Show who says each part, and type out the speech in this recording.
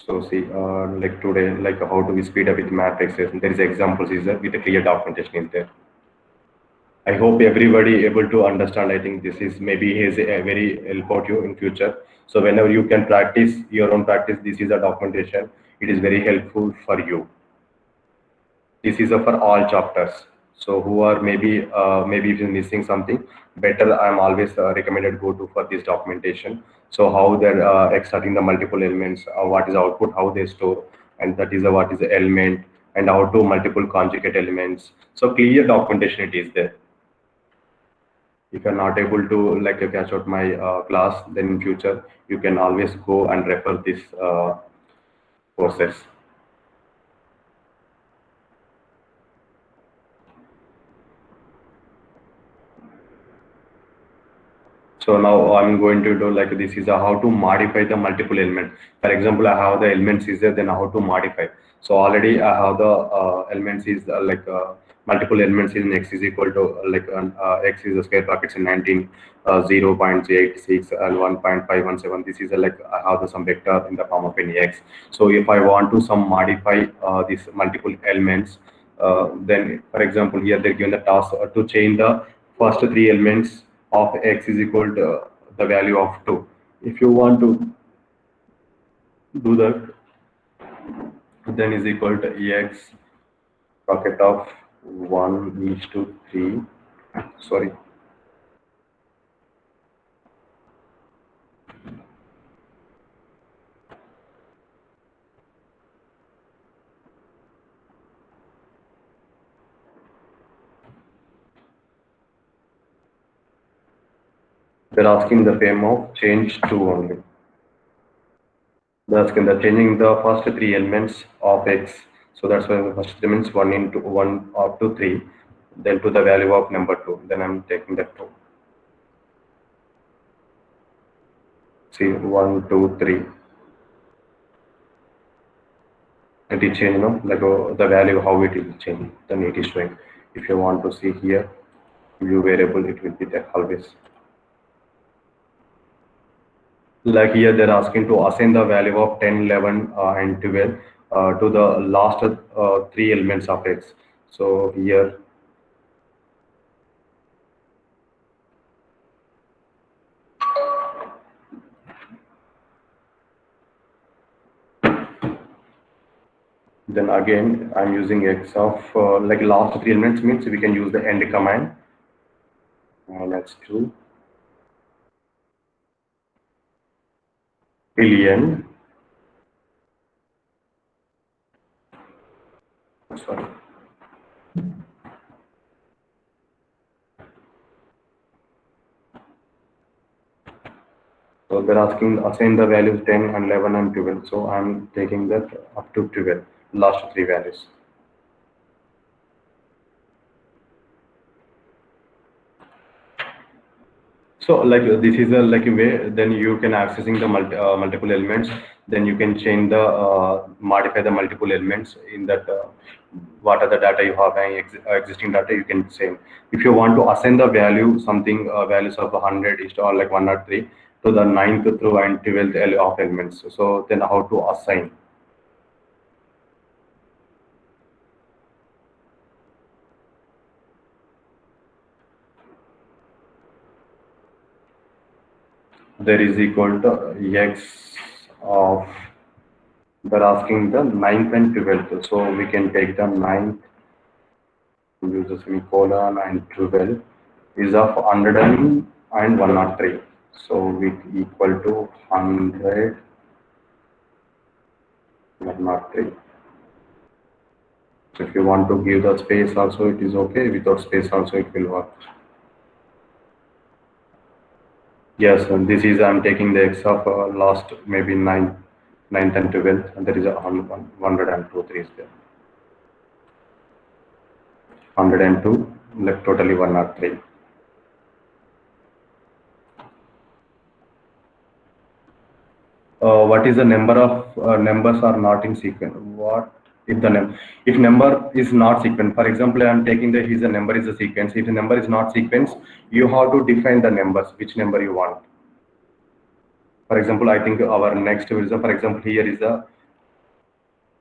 Speaker 1: So see, like today, like how do we speed up with matrices? There is examples is there with a clear documentation is there. I hope everybody able to understand. I think this is maybe is a very help you in future. So whenever you can practice your own practice, this is a documentation. It is very helpful for you. This is for all chapters. So who are maybe if you're missing something, better I'm always recommended go to for this documentation. So how they're extracting the multiple elements, what is output, how they store, and that is what is the element, and how to multiple conjugate elements. So clear documentation it is there. If you're not able to like catch out my class, then in future you can always go and refer this courses. So now I'm going to do like this is how to modify the multiple element. For example, I have the elements is there, then how to modify. So already I have the elements is multiple elements in x is equal to x is the square brackets in 19, 0.86 and 1.517. This is like I have the some vector in the form of any x. So if I want to some modify these multiple elements, then for example here they're given the task to change the first three elements of x is equal to the value of 2. If you want to do that, then is equal to x bracket of 1 is to 3. Sorry. They're asking the frame of change 2 only. They're asking the changing the first three elements of x. So that's why the first elements 1 into 1 up to 3, then to the value of number 2. Then I'm taking that 2. See 1, 2, 3. It is change, like the value how it will change. Then it is showing. If you want to see here, view variable, it will be there always. Like here they're asking to assign the value of 10, 11 and 12 to the last three elements of x. So here then again I'm using x of like last three elements means we can use the end command -2 billion, sorry, so they're asking assign the values 10 and 11 and 12. So I'm taking that up to 12, last three values. So like this is a like a way then you can accessing the multiple elements, then you can change the modify the multiple elements in that what are the data you have and existing data you can save. If you want to assign the value something values of 100 is to or like 103 to the 9th through and 12th of elements, so then how to assign. There is equal to x of, they're asking the 9th and 12th, so we can take the 9th, use the semicolon, and 12 is of 100 and 103. So with equal to 100 103. So if you want to give the space also it is okay, without space also it will work. Yes, and this is I'm taking the x of last maybe 9th and 12th, and there is a 102 3 is there. 102 left totally 103. What is the number of numbers are not in sequence? What if the if number is not sequence? For example, I am taking the is a number is a sequence. If the number is not sequence, you have to define the numbers, which number you want. For example, I think our next is for example here is the